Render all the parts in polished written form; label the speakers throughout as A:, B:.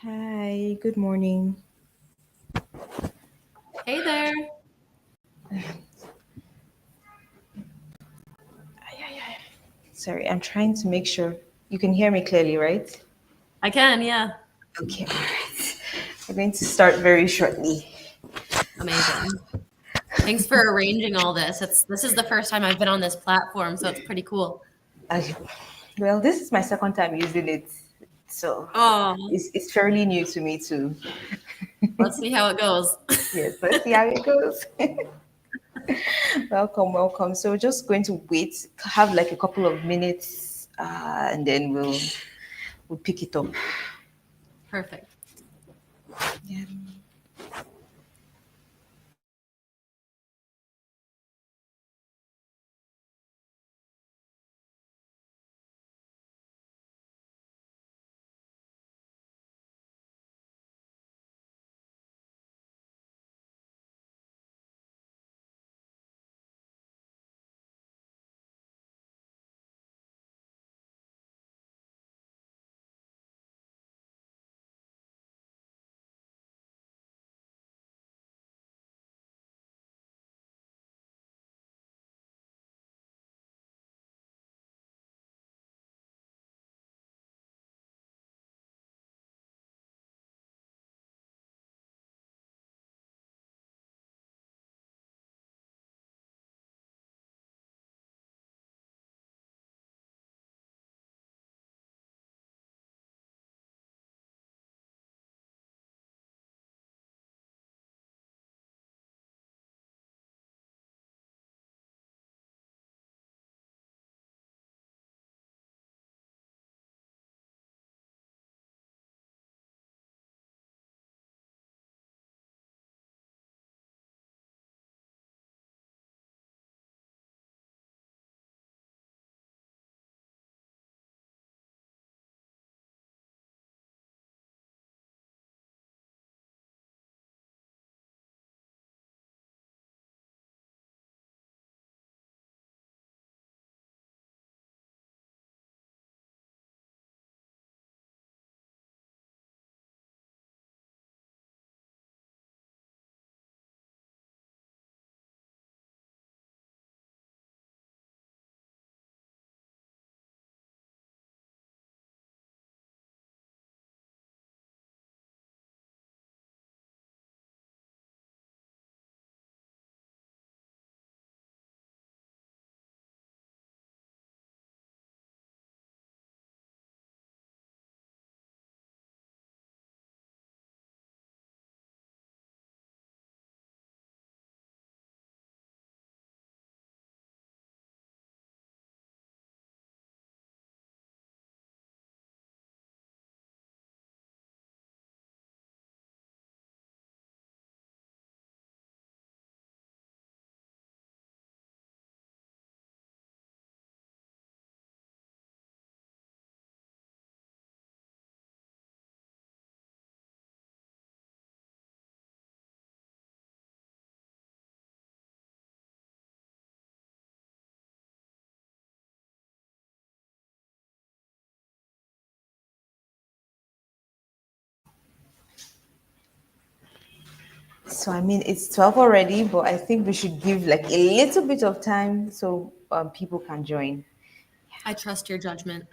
A: Hi, good morning.
B: Hey there.
A: Sorry, I'm trying to make sure you can hear me clearly, right?
B: I can, yeah.
A: Okay, all right. We're going to start very shortly.
B: Amazing. Thanks for arranging all this. This is the first time I've been on this platform, so it's pretty cool.
A: Uh, well, this is my second time using it, so
B: Oh,
A: it's fairly new to me too.
B: let's see how it goes.
A: Yes, let's see how it goes. Welcome, welcome. So we're just going to wait, have like a couple of minutes, and then we'll pick it up.
B: Perfect.
A: Yeah. So I mean, it's 12 already, but I think we should give like a little bit of time so people can join.
B: I trust your judgment.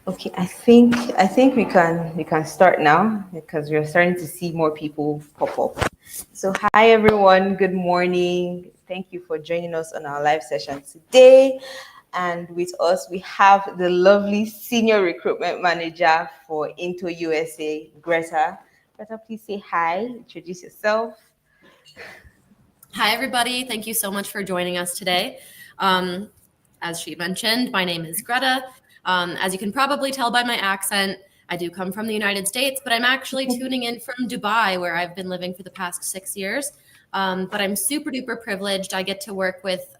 A: Okay, I think we can start now because we're starting to see more people pop up. So hi everyone, good morning. Thank you for joining us on our live session today. And with us we have the lovely senior recruitment manager for Into USA, Greta. Greta, please say hi, introduce yourself.
B: Hi, everybody. Thank you so much for joining us today. Um, as she mentioned, my name is Greta. As you can probably tell by my accent, I do come from the United States, but I'm actually tuning in from Dubai, where I've been living for the past 6 years. But I'm super duper privileged. I get to work with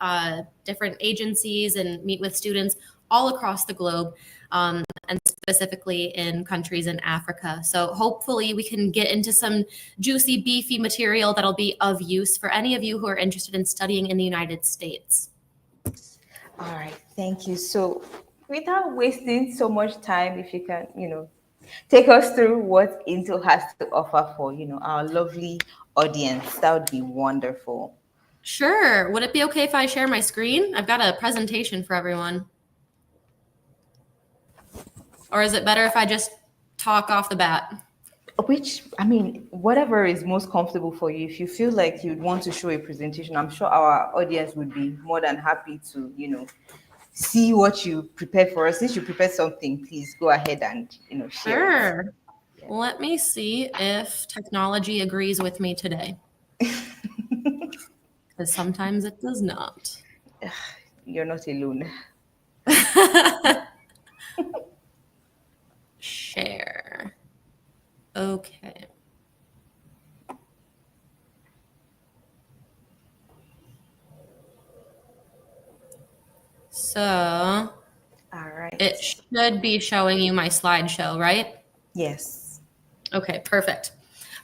B: different agencies and meet with students all across the globe. And specifically in countries in Africa. So hopefully we can get into some juicy, beefy material that'll be of use for any of you who are interested in studying in the United States.
A: All right, thank you. So without wasting so much time, if you can, take us through what Intel has to offer for, our lovely audience. That would be wonderful.
B: Sure. Would it be okay if I share my screen? I've got a presentation for everyone. Or is it better if I just talk off the bat?
A: Whatever is most comfortable for you. If you feel like you'd want to show a presentation, I'm sure our audience would be more than happy to, see what you prepared for us. Since you prepared something, please go ahead and, share it.
B: Sure. Let me see if technology agrees with me today. Because sometimes it does not.
A: You're not alone.
B: Share. Okay. So
A: All right.
B: it should be showing you my slideshow, right?
A: Yes.
B: Okay, perfect.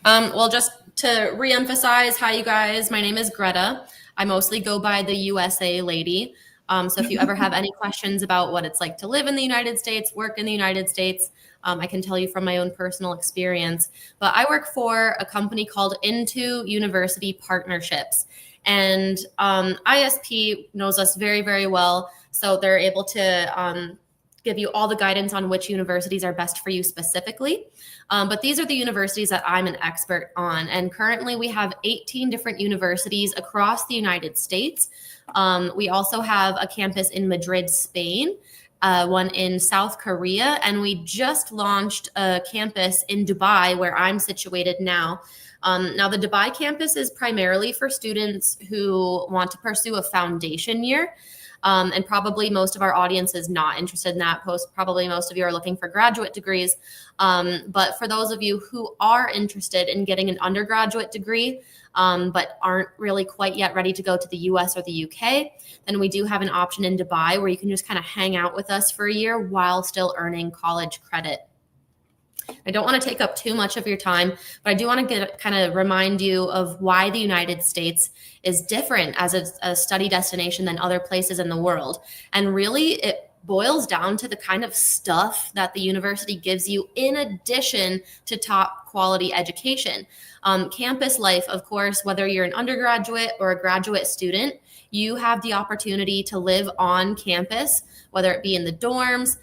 B: Well, just to reemphasize, hi, you guys. My name is Greta. I mostly go by the USA lady. So if you ever have any questions about what it's like to live in the United States, work in the United States, I can tell you from my own personal experience. But I work for a company called Into University Partnerships. And ISP knows us very, very well. So they're able to give you all the guidance on which universities are best for you specifically. But these are the universities that I'm an expert on. And currently we have 18 different universities across the United States. We also have a campus in Madrid, Spain, one in South Korea, and we just launched a campus in Dubai, where I'm situated now. Now, the Dubai campus is primarily for students who want to pursue a foundation year. And probably most of our audience is not interested in that. Probably most of you are looking for graduate degrees. But for those of you who are interested in getting an undergraduate degree, but aren't really quite yet ready to go to the US or the UK, then we do have an option in Dubai where you can just kind of hang out with us for a year while still earning college credit. I don't want to take up too much of your time, but I do want to kind of remind you of why the United States is different as a study destination than other places in the world. And really, it boils down to the kind of stuff that the university gives you in addition to top quality education. Campus life, of course, whether you're an undergraduate or a graduate student, you have the opportunity to live on campus, whether it be in the dorms.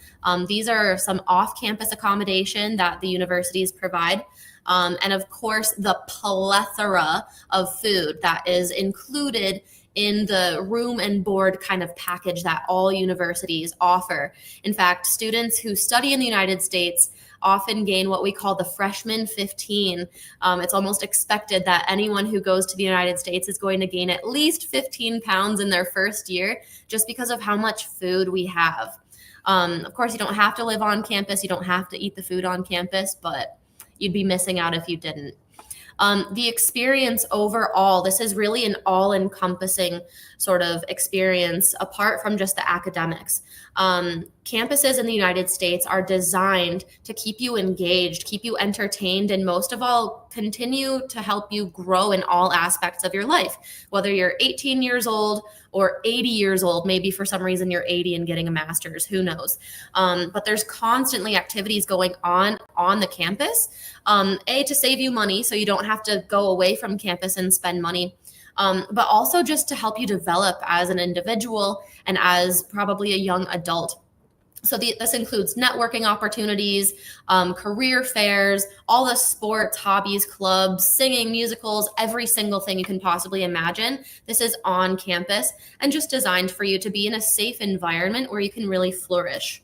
B: These are some off-campus accommodation that the universities provide. And of course, the plethora of food that is included in the room and board kind of package that all universities offer. In fact, students who study in the United States often gain what we call the freshman 15. It's almost expected that anyone who goes to the United States is going to gain at least 15 pounds in their first year just because of how much food we have. Of course, you don't have to live on campus. You don't have to eat the food on campus, but you'd be missing out if you didn't. The experience overall, this is really an all-encompassing sort of experience apart from just the academics. Campuses in the United States are designed to keep you engaged, keep you entertained, and most of all, continue to help you grow in all aspects of your life. Whether you're 18 years old or 80 years old, maybe for some reason you're 80 and getting a master's, who knows? But there's constantly activities going on the campus, to save you money so you don't have to go away from campus and spend money. But also just to help you develop as an individual and as probably a young adult. So this includes networking opportunities, career fairs, all the sports, hobbies, clubs, singing, musicals, every single thing you can possibly imagine. This is on campus and just designed for you to be in a safe environment where you can really flourish.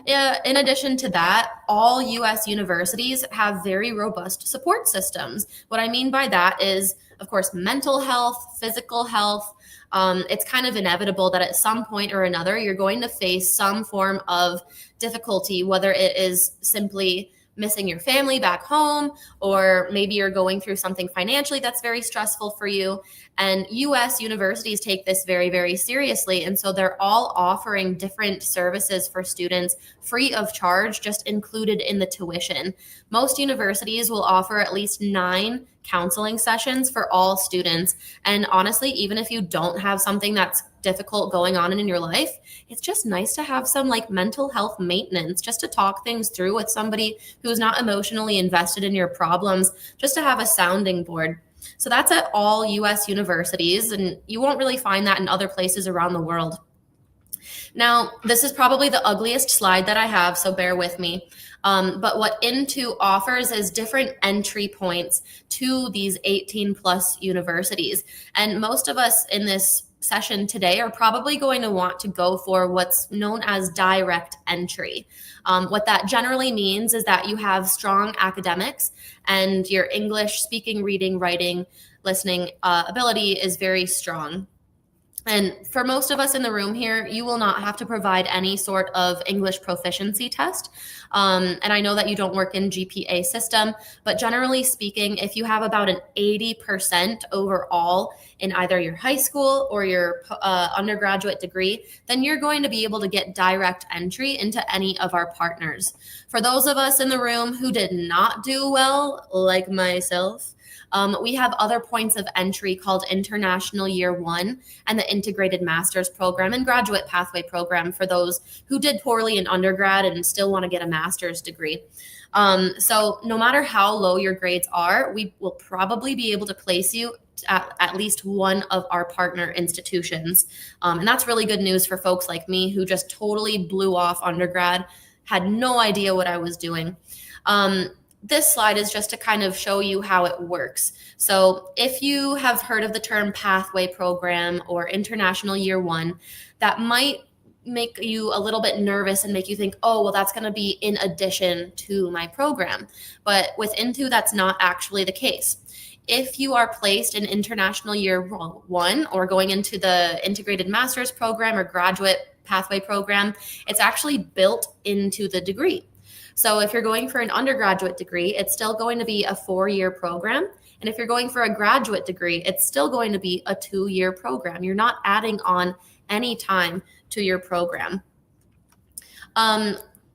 B: In addition to that, all US universities have very robust support systems. What I mean by that is, of course, mental health, physical health. It's kind of inevitable that at some point or another, you're going to face some form of difficulty, whether it is simply missing your family back home, or maybe you're going through something financially that's very stressful for you. And US universities take this very, very seriously. And so they're all offering different services for students free of charge, just included in the tuition. Most universities will offer at least 9 counseling sessions for all students. And honestly, even if you don't have something that's difficult going on in your life, it's just nice to have some like mental health maintenance, just to talk things through with somebody who's not emotionally invested in your problems, just to have a sounding board. So that's at all US universities, and you won't really find that in other places around the world. Now, this is probably the ugliest slide that I have, so bear with me. But what Into offers is different entry points to these 18 plus universities. And most of us in this session today are probably going to want to go for what's known as direct entry. What that generally means is that you have strong academics and your English speaking, reading, writing, listening ability is very strong. And for most of us in the room here, you will not have to provide any sort of English proficiency test. And I know that you don't work in GPA system, but generally speaking, if you have about an 80% overall in either your high school or your undergraduate degree, then you're going to be able to get direct entry into any of our partners. For those of us in the room who did not do well, like myself, we have other points of entry called International Year 1 and the Integrated Master's Program and Graduate Pathway Program for those who did poorly in undergrad and still want to get a master's degree. So no matter how low your grades are, we will probably be able to place you at least one of our partner institutions. And that's really good news for folks like me who just totally blew off undergrad, had no idea what I was doing. This slide is just to kind of show you how it works. So if you have heard of the term pathway program or International Year 1, that might make you a little bit nervous and make you think, oh, well, that's going to be in addition to my program. But with Into, that's not actually the case. If you are placed in International Year 1 or going into the Integrated Master's Program or Graduate Pathway Program, it's actually built into the degree. So if you're going for an undergraduate degree, it's still going to be a 4-year program. And if you're going for a graduate degree, it's still going to be a 2-year program. You're not adding on any time to your program.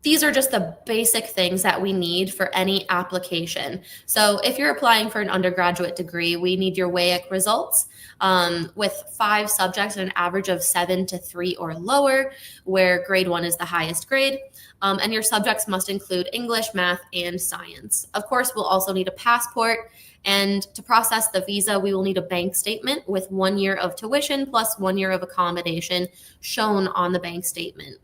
B: These are just the basic things that we need for any application. So if you're applying for an undergraduate degree, we need your WAEC results with 5 subjects and an average of 7 to 3 or lower, where grade 1 is the highest grade. And your subjects must include English, math, and science. Of course, we'll also need a passport. And to process the visa, we will need a bank statement with 1 year of tuition plus 1 year of accommodation shown on the bank statement.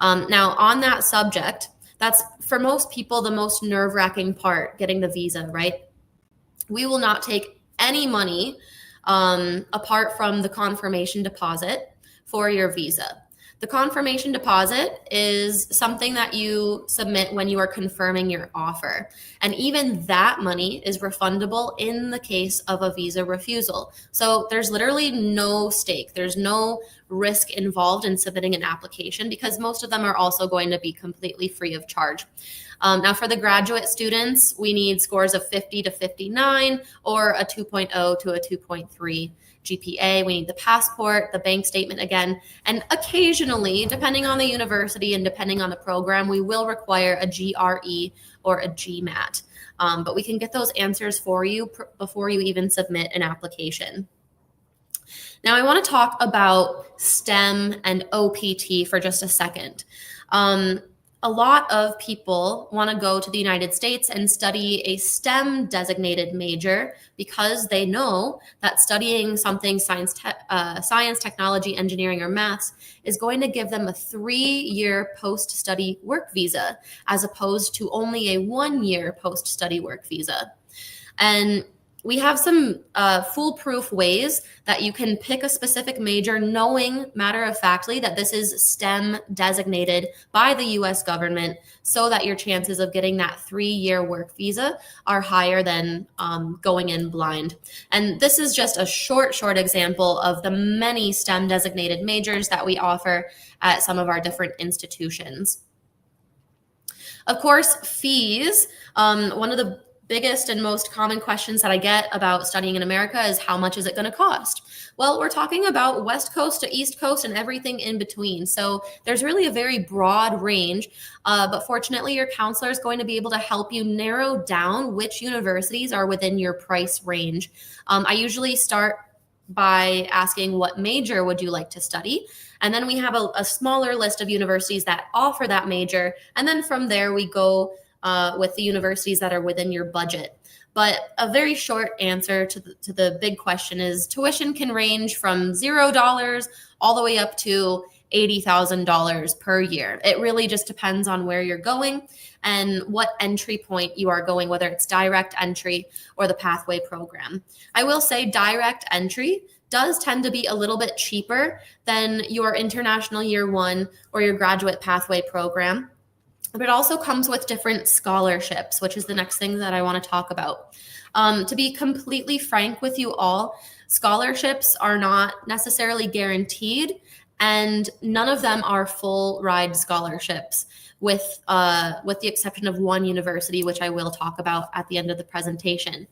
B: Now, on that subject, that's for most people the most nerve-wracking part, getting the visa, right? We will not take any money apart from the confirmation deposit for your visa. The confirmation deposit is something that you submit when you are confirming your offer. And even that money is refundable in the case of a visa refusal. So there's literally no stake. There's no risk involved in submitting an application because most of them are also going to be completely free of charge. Now, for the graduate students, we need scores of 50 to 59 or a 2.0 to a 2.3 GPA. We need the passport, the bank statement again, and occasionally, depending on the university and depending on the program, we will require a GRE or a GMAT. But we can get those answers for you before you even submit an application. Now, I want to talk about STEM and OPT for just a second. a lot of people want to go to the United States and study a STEM designated major because they know that studying something science, technology, engineering, or maths is going to give them a 3-year post-study work visa as opposed to only a 1-year post-study work visa. And we have some foolproof ways that you can pick a specific major knowing matter-of-factly that this is STEM designated by the US government so that your chances of getting that 3-year work visa are higher than going in blind. And this is just a short example of the many STEM designated majors that we offer at some of our different institutions. Of course, fees. One of the biggest and most common questions that I get about studying in America is how much is it going to cost? Well, we're talking about West Coast to East Coast and everything in between. So there's really a very broad range, but fortunately your counselor is going to be able to help you narrow down which universities are within your price range. I usually start by asking what major would you like to study? And then we have a smaller list of universities that offer that major. And then from there we go with the universities that are within your budget. But a very short answer to the big question is tuition can range from $0 all the way up to $80,000 per year. It really just depends on where you're going and what entry point you are going, whether it's direct entry or the pathway program. I will say direct entry does tend to be a little bit cheaper than your international year one or your graduate pathway program. But it also comes with different scholarships, which is the next thing that I want to talk about. To be completely frank with you all, scholarships are not necessarily guaranteed, and none of them are full ride scholarships, with the exception of one university, which I will talk about at the end of the presentation.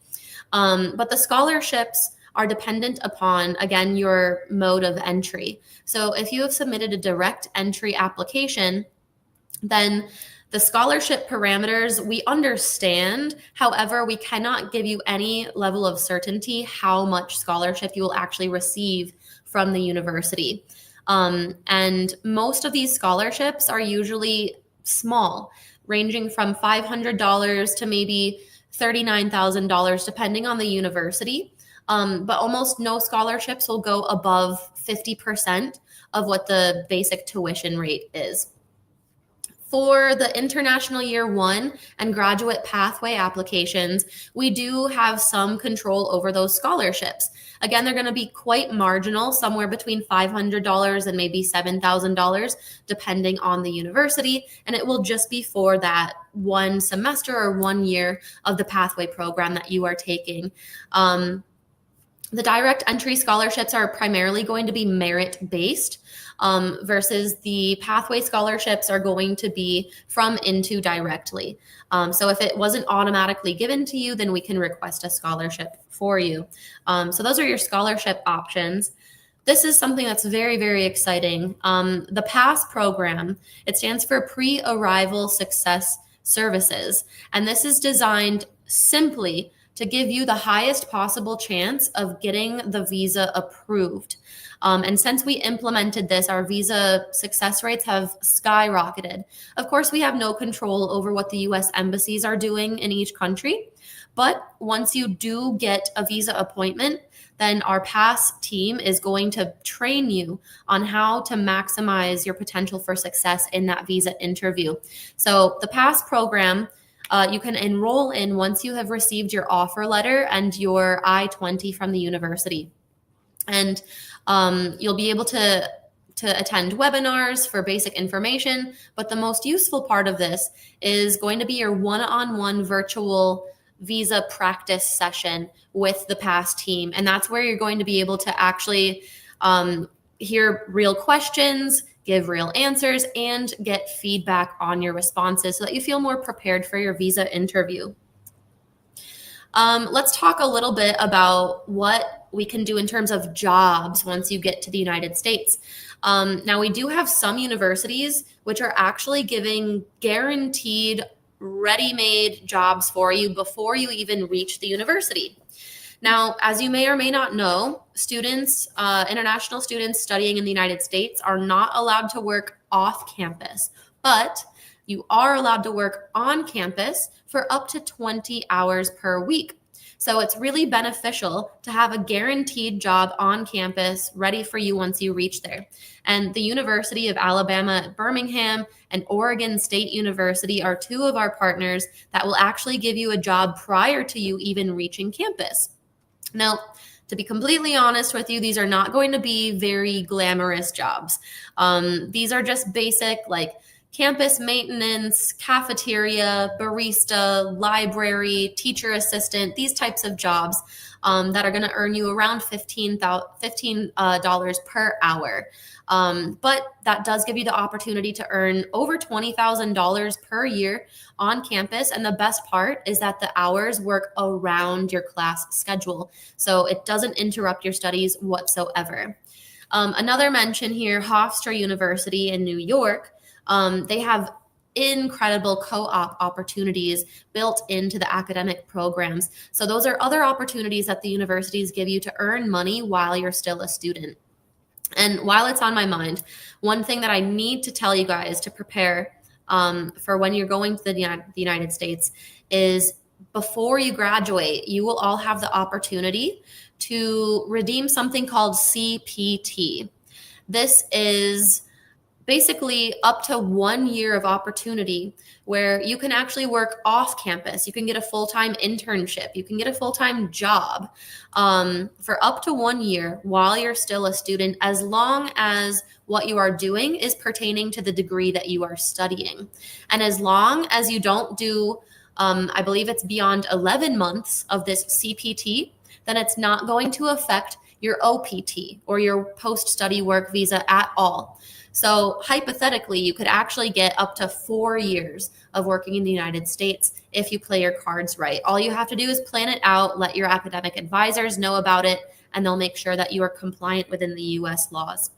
B: But the scholarships are dependent upon, again, your mode of entry. So if you have submitted a direct entry application, then the scholarship parameters we understand. However, we cannot give you any level of certainty how much scholarship you will actually receive from the university. And most of these scholarships are usually small, ranging from $500 to maybe $39,000, depending on the university. But almost no scholarships will go above 50% of what the basic tuition rate is. For the international year one and graduate pathway applications, we do have some control over those scholarships. Again, they're going to be quite marginal, somewhere between $500 and maybe $7,000, depending on the university. And it will just be for that one semester or 1 year of the pathway program that you are taking. The direct entry scholarships are primarily going to be merit-based, versus the pathway scholarships are going to be from Into directly. So if it wasn't automatically given to you, then we can request a scholarship for you. So those are your scholarship options. This is something that's very, very exciting. The PASS program, it stands for Pre-Arrival Success Services. And this is designed simply to give you the highest possible chance of getting the visa approved. And since we implemented this, our visa success rates have skyrocketed. Of course, we have no control over what the US embassies are doing in each country. But once you do get a visa appointment, then our PASS team is going to train you on how to maximize your potential for success in that visa interview. So the PASS program, you can enroll in once you have received your offer letter and your I-20 from the university. And you'll be able to attend webinars for basic information, but the most useful part of this is going to be your one-on-one virtual visa practice session with the PASS team. And that's where you're going to be able to actually hear real questions, give real answers, and get feedback on your responses so that you feel more prepared for your visa interview. Let's talk a little bit about what we can do in terms of jobs once you get to the United States. Now, we do have some universities which are actually giving guaranteed ready-made jobs for you before you even reach the university. Now, as you may or may not know, students, international students studying in the United States are not allowed to work off campus, but you are allowed to work on campus for up to 20 hours per week. So it's really beneficial to have a guaranteed job on campus ready for you once you reach there. And the University of Alabama at Birmingham and Oregon State University are two of our partners that will actually give you a job prior to you even reaching campus. Now, to be completely honest with you, these are not going to be very glamorous jobs. These are just basic, like campus maintenance, cafeteria, barista, library, teacher assistant, these types of jobs that are going to earn you around $15 per hour. But that does give you the opportunity to earn over $20,000 per year on campus. And the best part is that the hours work around your class schedule. So it doesn't interrupt your studies whatsoever. Another mention here, Hofstra University in New York. They have incredible co-op opportunities built into the academic programs. So those are other opportunities that the universities give you to earn money while you're still a student. And while it's on my mind, one thing that I need to tell you guys to prepare for when you're going to the United States is before you graduate, you will all have the opportunity to redeem something called CPT. This is basically up to 1 year of opportunity where you can actually work off campus. You can get a full-time internship. You can get a full-time job for up to 1 year while you're still a student, as long as what you are doing is pertaining to the degree that you are studying. And as long as you don't do, I believe it's beyond 11 months of this CPT, then it's not going to affect your OPT or your post-study work visa at all. So hypothetically, you could actually get up to 4 years of working in the United States if you play your cards right. All you have to do is plan it out, let your academic advisors know about it, and they'll make sure that you are compliant within the US laws.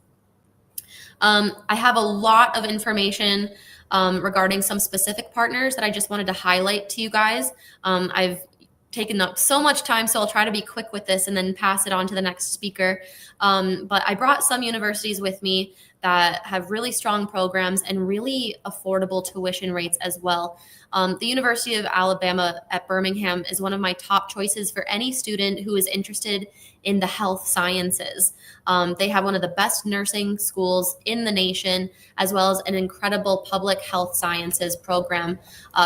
B: I have a lot of information regarding some specific partners that I just wanted to highlight to you guys. I've taken up so much time, so I'll try to be quick with this and then pass it on to the next speaker. But I brought some universities with me that have really strong programs and really affordable tuition rates as well. The University of Alabama at Birmingham is one of my top choices for any student who is interested in the health sciences. They have one of the best nursing schools in the nation, as well as an incredible public health sciences program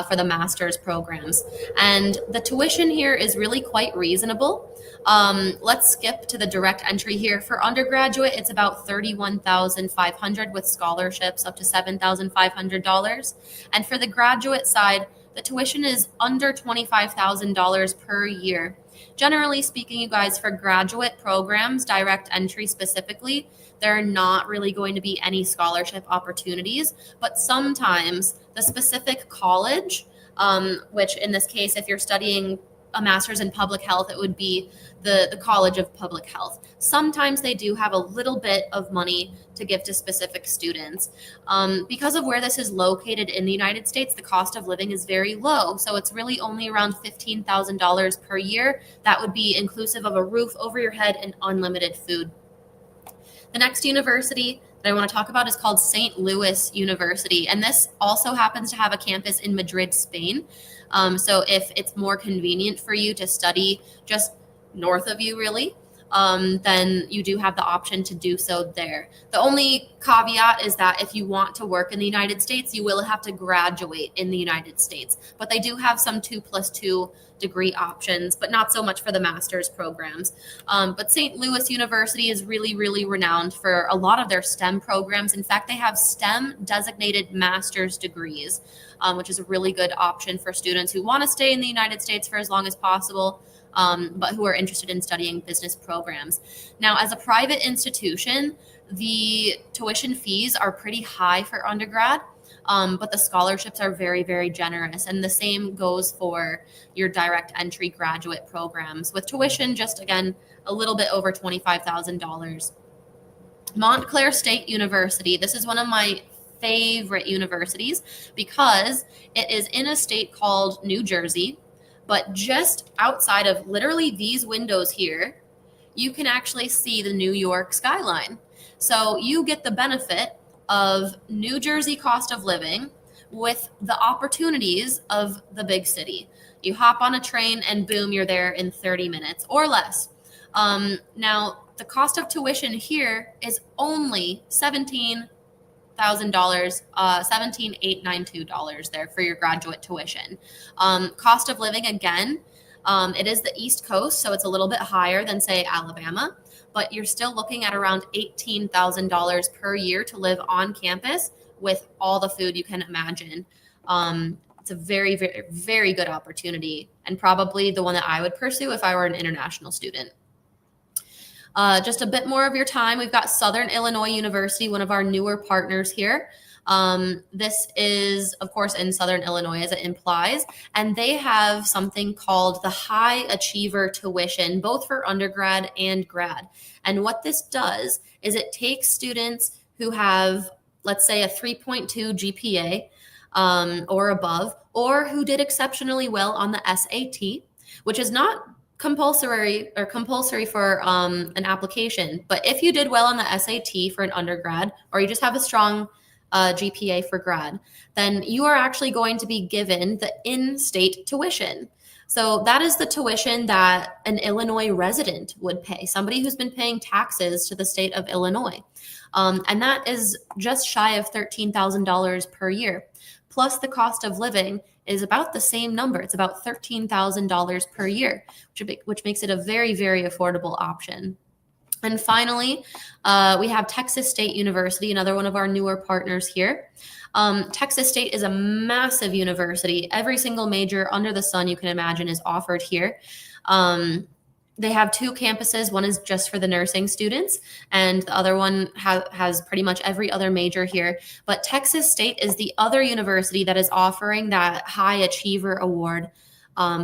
B: for the master's programs. And the tuition here is really quite reasonable. Let's skip to the direct entry here. For undergraduate, it's about $31,500 with scholarships up to $7,500. And for the graduate side, the tuition is under $25,000 per year. Generally speaking, you guys, for graduate programs, direct entry specifically, there are not really going to be any scholarship opportunities, but sometimes the specific college, which in this case, if you're studying a master's in public health, it would be the College of Public Health. Sometimes they do have a little bit of money to give to specific students. Because of where this is located in the United States, the cost of living is very low. So it's really only around $15,000 per year. That would be inclusive of a roof over your head and unlimited food. The next university that I want to talk about is called St. Louis University. And this also happens to have a campus in Madrid, Spain. So if it's more convenient for you to study just north of you, really, then you do have the option to do so there. The only caveat is that if you want to work in the United States, you will have to graduate in the United States. But they do have some 2+2 degree options, but not so much for the master's programs. But St. Louis University is really, really renowned for a lot of their STEM programs. In fact, they have STEM designated master's degrees, which is a really good option for students who want to stay in the United States for as long as possible, but who are interested in studying business programs. Now, as a private institution, the tuition fees are pretty high for undergrad, but the scholarships are very, very generous. And the same goes for your direct entry graduate programs, with tuition just, again, a little bit over $25,000. Montclair State University, this is one of my favorite universities because it is in a state called New Jersey, but just outside of literally these windows here, you can actually see the New York skyline. So you get the benefit of New Jersey cost of living with the opportunities of the big city. You hop on a train and boom, you're there in 30 minutes or less. Now, the cost of tuition here is only $17,000, $17,892 there for your graduate tuition. Cost of living, again, it is the East Coast, so it's a little bit higher than, say, Alabama, but you're still looking at around $18,000 per year to live on campus with all the food you can imagine. It's a very, very, very good opportunity, and probably the one that I would pursue if I were an international student. Just a bit more of your time. We've got Southern Illinois University, one of our newer partners here. This is, of course, in Southern Illinois, as it implies, and they have something called the High Achiever Tuition, both for undergrad and grad. And what this does is it takes students who have, let's say, a 3.2 GPA or above, or who did exceptionally well on the SAT, which is not compulsory for an application. But if you did well on the SAT for an undergrad, or you just have a strong GPA for grad, then you are actually going to be given the in-state tuition. So that is the tuition that an Illinois resident would pay, somebody who's been paying taxes to the state of Illinois. And that is just shy of $13,000 per year. Plus the cost of living is about the same number. It's about $13,000 per year, which makes it a very, very affordable option. And finally, we have Texas State University, another one of our newer partners here. Texas State is a massive university. Every single major under the sun you can imagine is offered here. They have two campuses. One is just for the nursing students, and the other one has pretty much every other major here. But Texas State is the other university that is offering that High Achiever Award,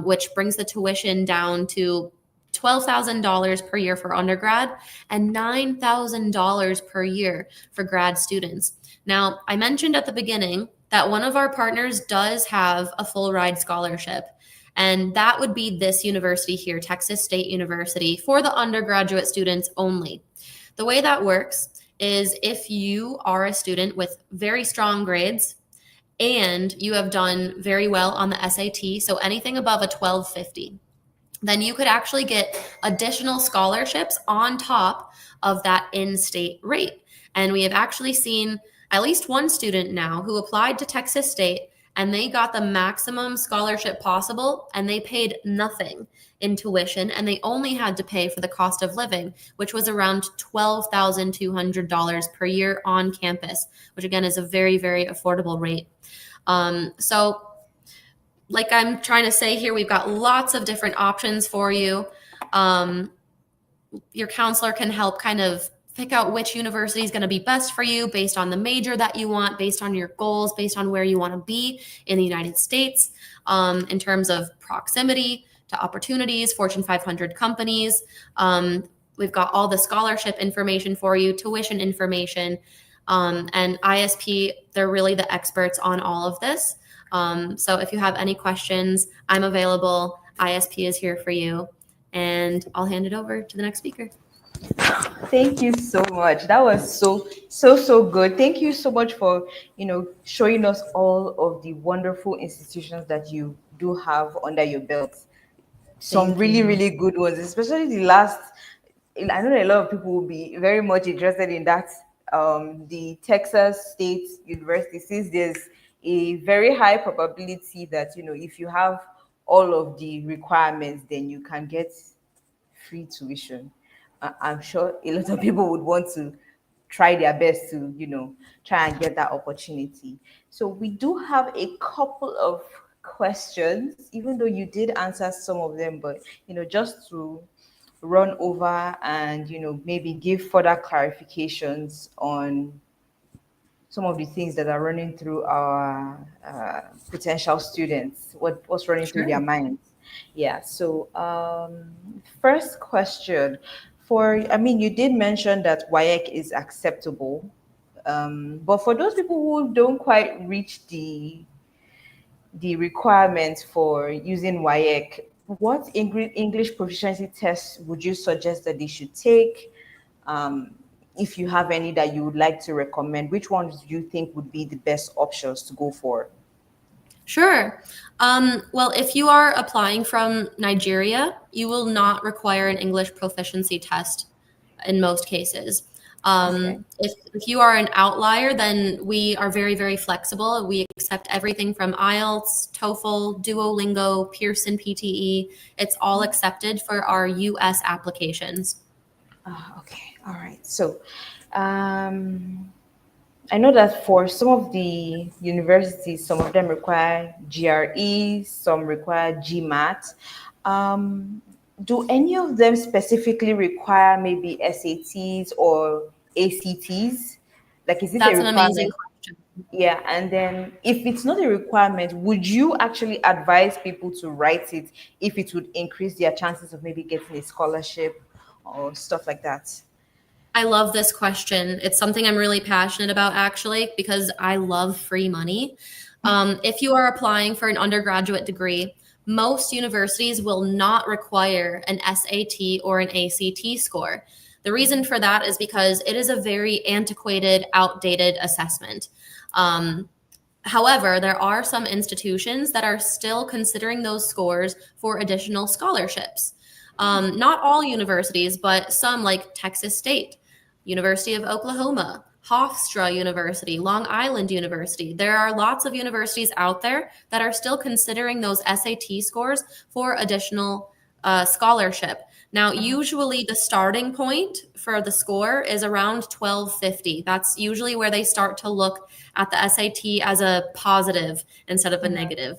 B: which brings the tuition down to $12,000 per year for undergrad and $9,000 per year for grad students. Now, I mentioned at the beginning that one of our partners does have a full ride scholarship. And that would be this university here, Texas State University, for the undergraduate students only. The way that works is if you are a student with very strong grades and you have done very well on the SAT, so anything above a 1250, then you could actually get additional scholarships on top of that in-state rate. And we have actually seen at least one student now who applied to Texas State, and they got the maximum scholarship possible, and they paid nothing in tuition, and they only had to pay for the cost of living, which was around $12,200 per year on campus, which again is a very, very affordable rate. So like I'm trying to say here, we've got lots of different options for you. Your counselor can help kind of pick out which university is going to be best for you based on the major that you want, based on your goals, based on where you want to be in the United States, in terms of proximity to opportunities, Fortune 500 companies. We've got all the scholarship information for you, tuition information, and ISP, they're really the experts on all of this. So if you have any questions, I'm available. ISP is here for you. And I'll hand it over to the next speaker.
A: Thank you so much. That was so good. Thank you so much for, showing us all of the wonderful institutions that you do have under your belt. Some really, really good ones, especially the last. I know a lot of people will be very much interested in that. The Texas State University, since there's a very high probability that, if you have all of the requirements, then you can get free tuition. I'm sure a lot of people would want to try their best to, try and get that opportunity. So we do have a couple of questions, even though you did answer some of them, but, just to run over and, maybe give further clarifications on some of the things that are running through our potential students, what's running through their minds. Yeah. So first question you did mention that WIEC is acceptable, but for those people who don't quite reach the requirements for using WIEC, what English proficiency tests would you suggest that they should take? if you have any that you would like to recommend, which ones do you think would be the best options to go for?
B: Sure. Well, if you are applying from Nigeria, you will not require an English proficiency test in most cases.
A: Okay.
B: If you are an outlier, then we are very, very flexible. We accept everything from IELTS, TOEFL, Duolingo, Pearson PTE. It's all accepted for our US applications.
A: Okay. All right. So, um, I know that for some of the universities, some of them require GRE, some require GMAT. Um, do any of them specifically require maybe SATs or ACTs? Like, is it a
B: That's an amazing
A: requirement?
B: question.
A: Yeah, and then if it's not a requirement, would you actually advise people to write it if it would increase their chances of maybe getting a scholarship or stuff like that?
B: I love this question. It's something I'm really passionate about, actually, because I love free money. If you are applying for an undergraduate degree, most universities will not require an SAT or an ACT score. The reason for that is because it is a very antiquated, outdated assessment. Um, However, there are some institutions that are still considering those scores for additional scholarships. Not all universities, but some like Texas State, University of Oklahoma, Hofstra University, Long Island University. There are lots of universities out there that are still considering those SAT scores for additional scholarship. Now, usually the starting point for the score is around 1250. That's usually where they start to look at the SAT as a positive instead of a negative.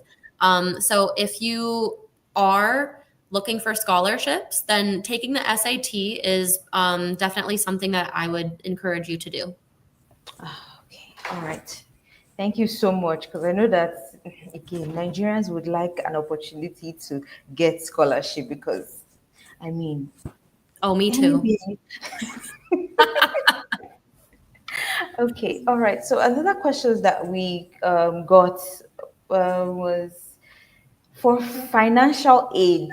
B: So if you are looking for scholarships, then taking the SAT is definitely something that I would encourage you to do.
A: Okay, all right. Thank you so much because I know that again, Nigerians would like an opportunity to get scholarship because I mean,
B: Oh, me too.
A: anyway. Okay, all right. So another questions that we got was for financial aid.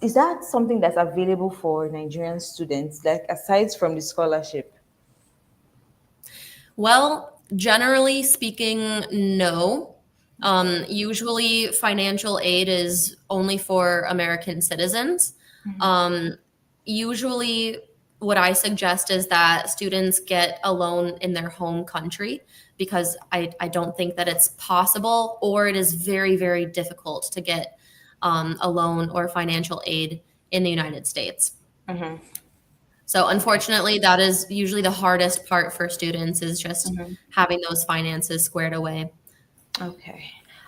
A: Is that something that's available for Nigerian students, like aside from the scholarship?
B: Well, generally speaking, no. Usually, financial aid is only for American citizens. Um, Usually, what I suggest is that students get a loan in their home country because I don't think that it's possible or it is very, very difficult to get a loan or financial aid in the United States.
A: Mm-hmm.
B: So
A: Okay.
B: unfortunately, that is usually the hardest part for students is just
A: Mm-hmm.
B: having those finances squared away.
A: Okay.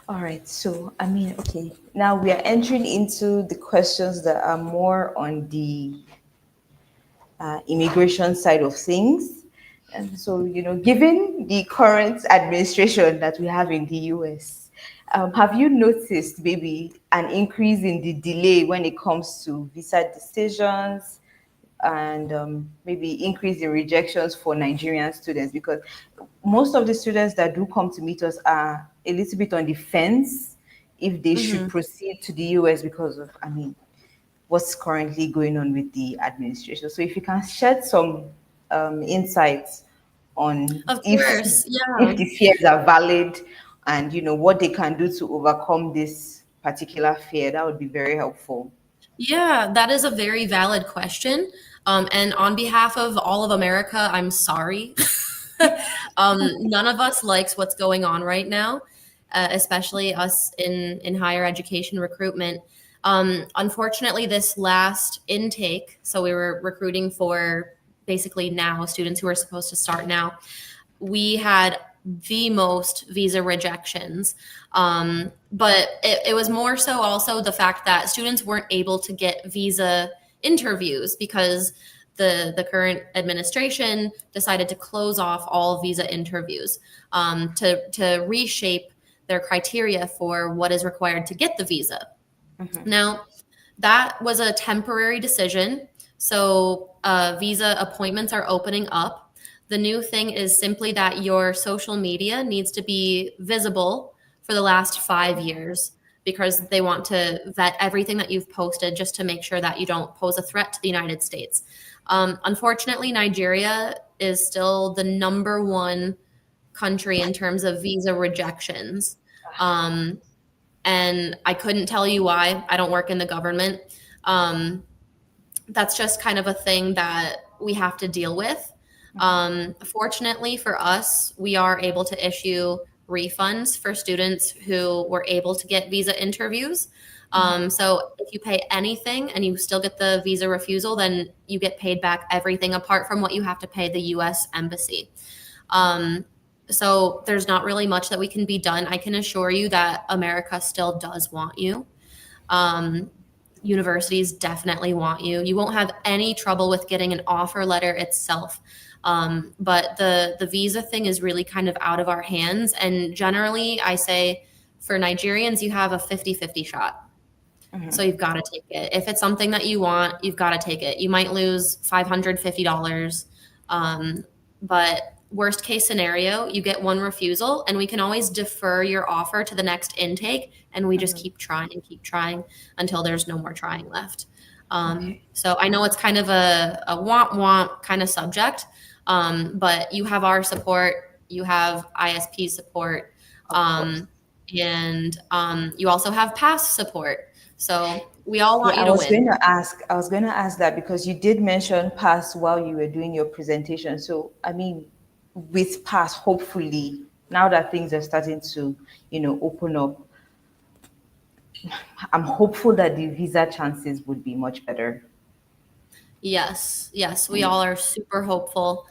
A: All right. So, I mean, okay. Now we are entering into the questions that are more on the immigration side of things. And so, given the current administration that we have in the US, have you noticed maybe an increase in the delay when it comes to visa decisions and maybe increase in rejections for Nigerian students? Because most of the students that do come to meet us are a little bit on the fence if they should
B: Mhm.
A: proceed to the US because of, I mean, what's currently going on with the administration. So if you can shed some insights on
B: Of
A: if
B: course, yeah.
A: if the fears are valid and what they can do to overcome this particular fear, that would be very helpful.
B: Yeah, that is a very valid question. And on behalf of all of America, I'm sorry. None of us likes what's going on right now, especially us in higher education recruitment. Unfortunately, this last intake, so we were recruiting for basically now students who are supposed to start now, we had the most visa rejections. But it was more so also the fact that students weren't able to get visa interviews because the current administration decided to close off all visa interviews to reshape their criteria for what is required to get the visa. Now, that was a temporary decision. So, visa appointments are opening up. The new thing is simply that your social media needs to be visible for the last 5 years because they want to vet everything that you've posted just to make sure that you don't pose a threat to the United States. Unfortunately, Nigeria is still the number one country in terms of visa rejections. And I couldn't tell you why. I don't work in the government. That's just kind of a thing that we have to deal with. Fortunately for us, we are able to issue refunds for students who were able to get visa interviews. So if you pay anything and you still get the visa refusal, then you get paid back everything apart from what you have to pay the US Embassy. So there's not really much that we can be done. I can assure you that America still does want you. Universities definitely want you. You won't have any trouble with getting an offer letter itself. But the visa thing is really kind of out of our hands. And generally, I say for Nigerians, you have a 50-50 shot. So you've got to take it. If it's something that you want, you've got to take it. You might lose $550. But worst case scenario, you get one refusal, and we can always defer your offer to the next intake, and we just keep trying until there's no more trying left. So I know it's kind of a want kind of subject, but you have our support, you have ISP support, and you also have PASS support. So we all want you to win.
A: I was going to ask that because you did mention PASS while you were doing your presentation. So, I mean, with PASS, hopefully, now that things are starting to, open up, I'm hopeful that the visa chances would be much better.
B: Yes, we all are super hopeful.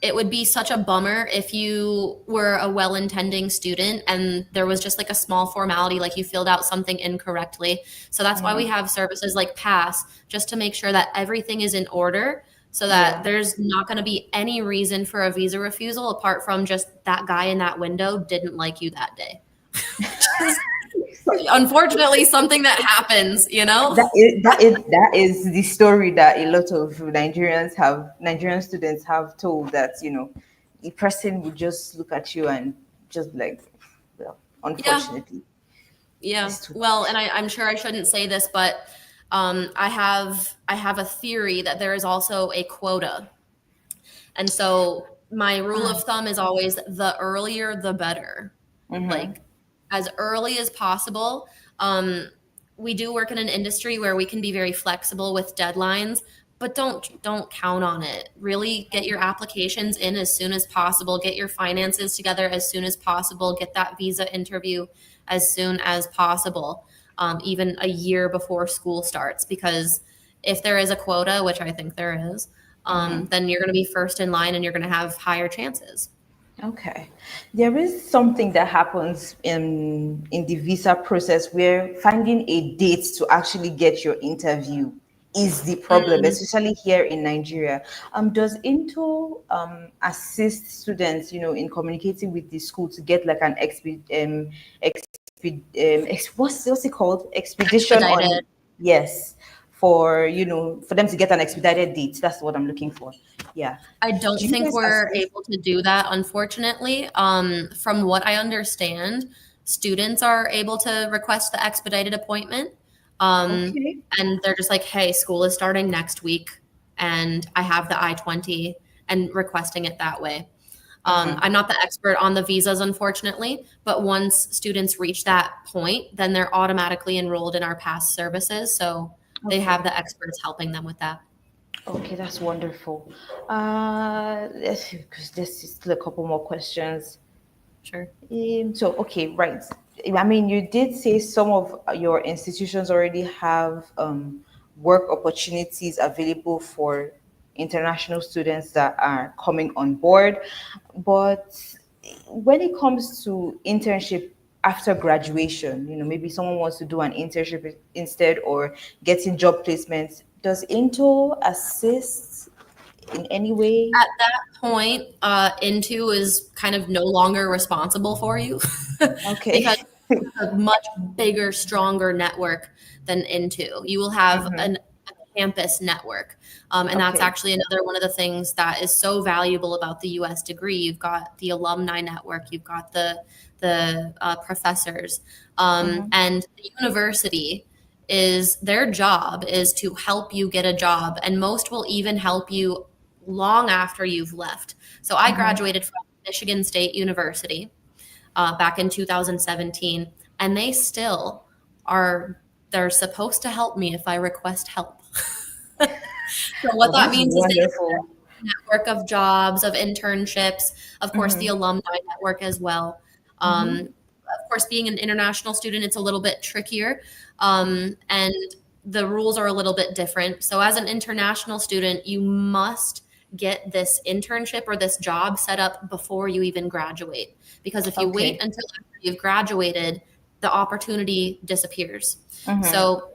B: It would be such a bummer if you were a well-intending student and there was just like a small formality, like you filled out something incorrectly. So that's why we have services like PASS, just to make sure that everything is in order, so that there's not going to be any reason for a visa refusal apart from just that guy in that window didn't like you that day. Unfortunately, something that happens,
A: that is the story that a lot of Nigerian students have told, that the person would just look at you and just like, well, unfortunately.
B: Yeah. Well, and I'm sure I shouldn't say this, but I have a theory that there is also a quota. And so my rule of thumb is always the earlier, the better. Like as early as possible. We do work in an industry where we can be very flexible with deadlines, but don't count on it. Really get your applications in as soon as possible. Get your finances together as soon as possible. Get that visa interview as soon as possible, even a year before school starts. Because if there is a quota, which I think there is, then you're going to be first in line and you're going to have higher chances.
A: Okay. There is something that happens in the visa process where finding a date to actually get your interview is the problem, especially here in Nigeria. Does Into assist students, in communicating with the school to get like an what's it called? Expedition
B: Expedited.
A: on, yes, for for them to get an expedited date. That's what I'm looking for. Yeah.
B: I don't
A: Do you
B: think
A: guys
B: we're
A: assist?
B: able to do that, unfortunately. From what I understand, students are able to request the expedited appointment.
A: Okay.
B: And they're just like, hey, school is starting next week, and I have the I-20, and requesting it that way. I'm not the expert on the visas, unfortunately, but once students reach that point, then they're automatically enrolled in our PASS services. So they have the experts helping them with that.
A: Okay, that's wonderful. Let's see, because there's still a couple more questions.
B: Sure.
A: So, okay, right. I mean, you did say some of your institutions already have work opportunities available for international students that are coming on board. But when it comes to internship after graduation, maybe someone wants to do an internship instead, or getting job placements, does Into assist in any way?
B: At that point, Into is kind of no longer responsible for you because
A: Okay.
B: a much bigger, stronger network than Into. You will have a campus network. And that's
A: Okay.
B: actually another one of the things that is so valuable about the US degree. You've got the alumni network, you've got the professors, and the university is their job is to help you get a job, and most will even help you long after you've left. So I graduated from Michigan State University back in 2017, and they still they're supposed to help me if I request help. So what
A: Oh,
B: that
A: that's
B: means is they have
A: wonderful.
B: a network of jobs, of internships, of course, the alumni network as well. Of course, being an international student, it's a little bit trickier, and the rules are a little bit different. So as an international student, you must get this internship or this job set up before you even graduate. Because if you wait
A: Okay.
B: until after you've graduated, the opportunity disappears. So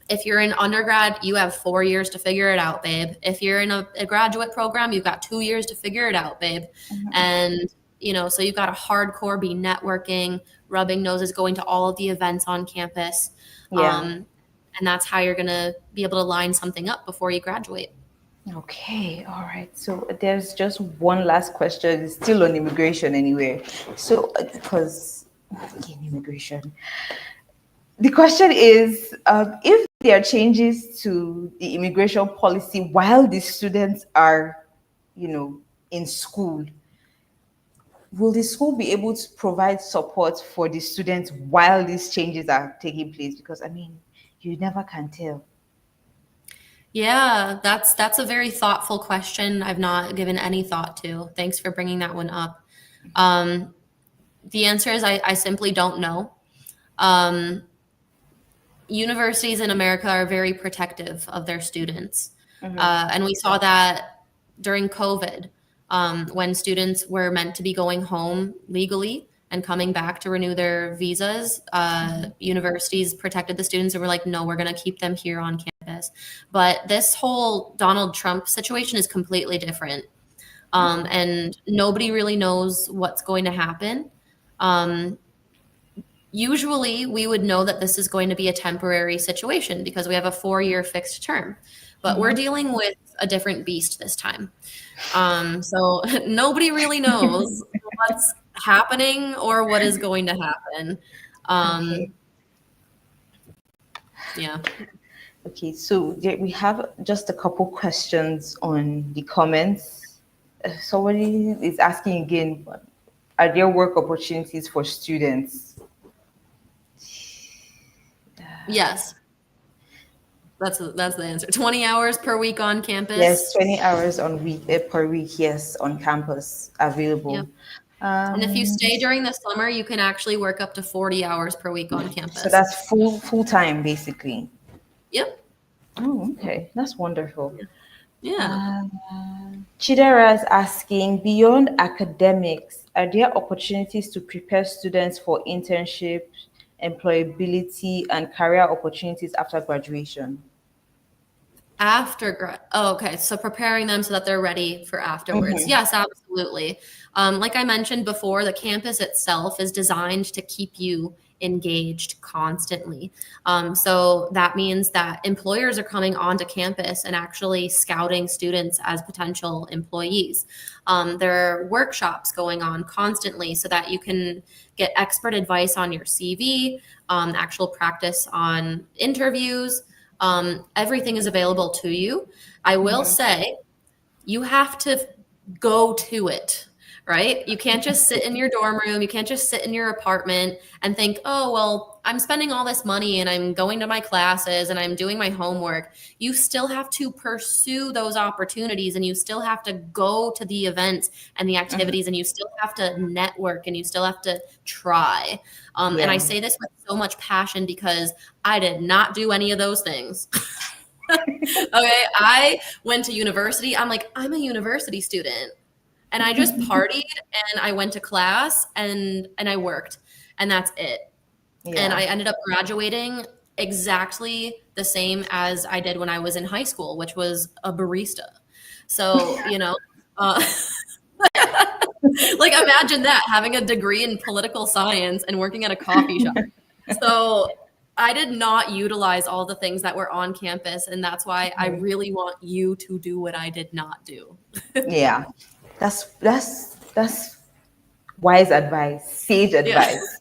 B: if you're in undergrad, you have 4 years to figure it out, babe. If you're in a graduate program, you've got 2 years to figure it out, babe. And, so you've got to hardcore be networking, rubbing noses, going to all of the events on campus.
A: Yeah.
B: And that's how you're going to be able to line something up before you graduate.
A: Okay, all right. So there's just one last question, it's still on immigration anyway. So, because again, immigration. The question is, if there are changes to the immigration policy while the students are, in school, will the school be able to provide support for the students while these changes are taking place? Because I mean, you never can tell.
B: Yeah, that's a very thoughtful question I've not given any thought to. Thanks for bringing that one up. The answer is I simply don't know. Universities in America are very protective of their students. And we saw that during COVID, when students were meant to be going home legally and coming back to renew their visas. Universities protected the students and were like, no, we're going to keep them here on campus. But this whole Donald Trump situation is completely different. And nobody really knows what's going to happen. Usually we would know that this is going to be a temporary situation because we have a 4-year fixed term, but we're dealing with a different beast this time. So nobody really knows what's happening or what is going to happen.
A: Okay.
B: Yeah.
A: Okay, so we have just a couple questions on the comments. Somebody is asking again, are there work opportunities for students?
B: Yes. That's the answer. 20 hours per week on campus.
A: Yes, 20 hours per week, yes, on campus available.
B: Yep. And if you stay during the summer, you can actually work up to 40 hours per week on campus.
A: So that's full time basically.
B: Yep.
A: Oh, okay. That's wonderful.
B: Yeah.
A: Chidera is asking, beyond academics, are there opportunities to prepare students for internships, employability, and career opportunities after graduation?
B: Okay. So preparing them so that they're ready for afterwards. Yes, absolutely. Like I mentioned before, the campus itself is designed to keep you engaged constantly. So that means that employers are coming onto campus and actually scouting students as potential employees. There are workshops going on constantly so that you can get expert advice on your CV, actual practice on interviews. Everything is available to you. I will say you have to go to it, right? You can't just sit in your dorm room. You can't just sit in your apartment and think, oh, well, I'm spending all this money and I'm going to my classes and I'm doing my homework. You still have to pursue those opportunities and you still have to go to the events and the activities and you still have to network and you still have to try. And I say this with so much passion because I did not do any of those things. Okay, I went to university. I'm a university student. And I just partied and I went to class and I worked and that's it. And I ended up graduating exactly the same as I did when I was in high school, which was a barista. So, like imagine that, having a degree in political science and working at a coffee shop. So I did not utilize all the things that were on campus. And that's why I really want you to do what I did not do.
A: Yeah. That's wise advice, sage advice.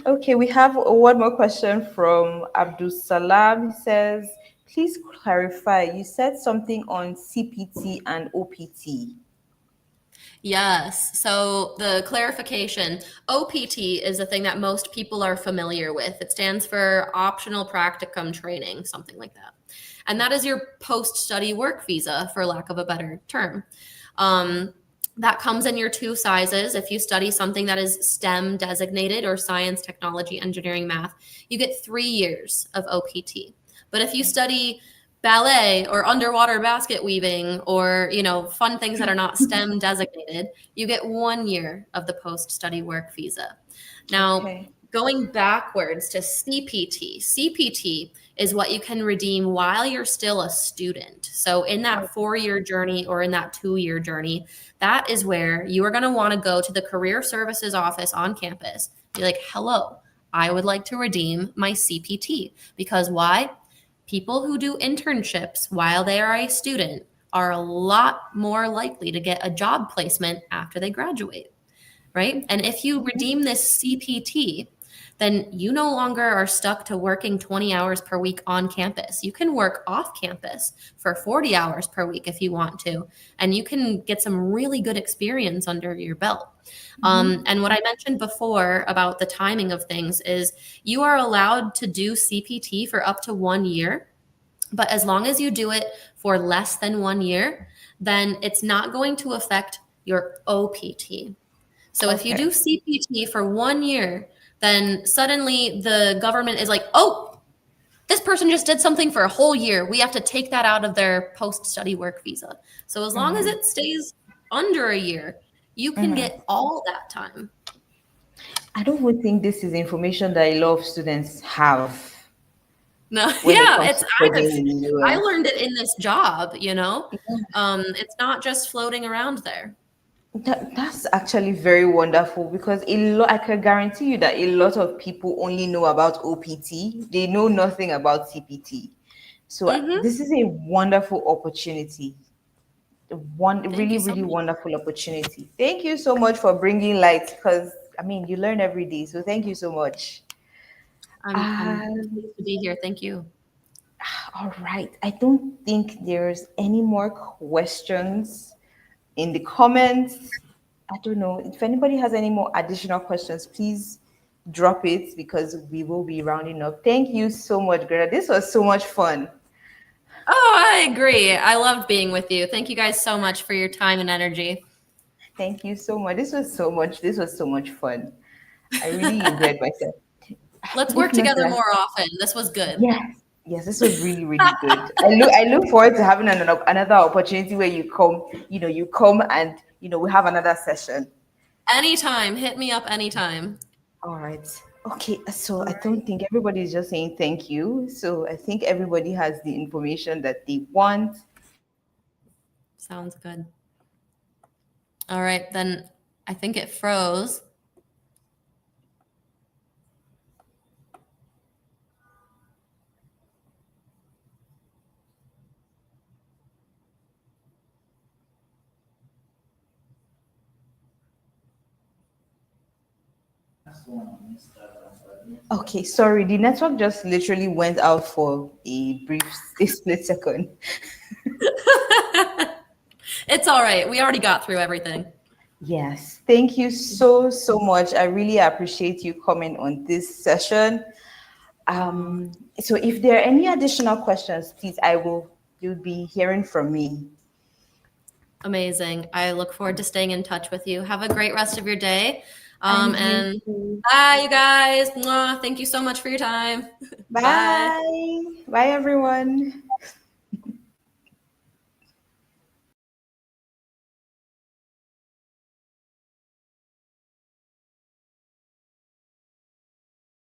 A: Okay, we have one more question from Abdul Salam. He says, please clarify. You said something on CPT and OPT.
B: Yes. So the clarification, OPT is a thing that most people are familiar with. It stands for optional practicum training, something like that. And that is your post-study work visa, for lack of a better term. That comes in your two sizes. If you study something that is STEM designated or science, technology, engineering, math, you get 3 years of OPT. But if you study ballet or underwater basket weaving or fun things that are not STEM designated, you get 1 year of the post-study work visa. Now,
A: Okay.
B: going backwards to CPT is what you can redeem while you're still a student. So in that 4-year journey or in that 2-year journey, that is where you are going to want to go to the career services office on campus. Be like, hello, I would like to redeem my CPT. Because why? People who do internships while they are a student are a lot more likely to get a job placement after they graduate, right? And if you redeem this CPT, then you no longer are stuck to working 20 hours per week on campus. You can work off campus for 40 hours per week if you want to, and you can get some really good experience under your belt. And what I mentioned before about the timing of things is you are allowed to do CPT for up to 1 year, but as long as you do it for less than 1 year, then it's not going to affect your OPT. So if you
A: Okay.
B: do CPT for 1 year, then suddenly the government is like, oh, this person just did something for a whole year. We have to take that out of their post-study work visa. So as long as it stays under a year, you can get all that time.
A: I don't even think this is information that a lot of students have
B: No,
A: when it
B: yeah,
A: comes to studying in the
B: I
A: US.
B: learned it in this job. It's not just floating around there.
A: That's actually very wonderful because I can guarantee you that a lot of people only know about OPT. They know nothing about CPT. So
B: Hmm.
A: this is a wonderful opportunity. One
B: Thank
A: really,
B: you so
A: really
B: much.
A: wonderful opportunity. Thank you so much for bringing light because I mean you learn every day. So thank you so much.
B: I'm
A: Um,
B: pleased to be here. Thank you.
A: all right. I don't think there's any more questions in the comments. I don't know if anybody has any more additional questions, please drop it because we will be rounding up. Thank you so much, Greta. This was so much fun.
B: Oh, I agree. I loved being with you. Thank you guys so much for your time and energy.
A: Thank you so much. This was so much fun. I really enjoyed myself.
B: Let's
A: If
B: work
A: not
B: together
A: that,
B: more often. This was good.
A: yes, yes, this was really, really good. I look forward to having another opportunity where you come and we have another session.
B: Anytime. Hit me up anytime.
A: All right. Okay, so
B: All
A: I
B: right.
A: don't think everybody is just saying thank you. So I think everybody has the information that they want.
B: Sounds good. All right. Then I think it froze.
A: Okay, sorry, the network just literally went out for a split second.
B: It's all right. We already got through everything.
A: Yes, thank you so, so much. I really appreciate you coming on this session.
B: Oh,
A: So if there are any additional questions, please, you'll be hearing from me.
B: amazing. I look forward to staying in touch with you. Have a great rest of your day.
A: And you
B: And
A: too.
B: bye, you guys. Mwah. Thank you so much for your time. Bye.
A: Bye. Bye, everyone.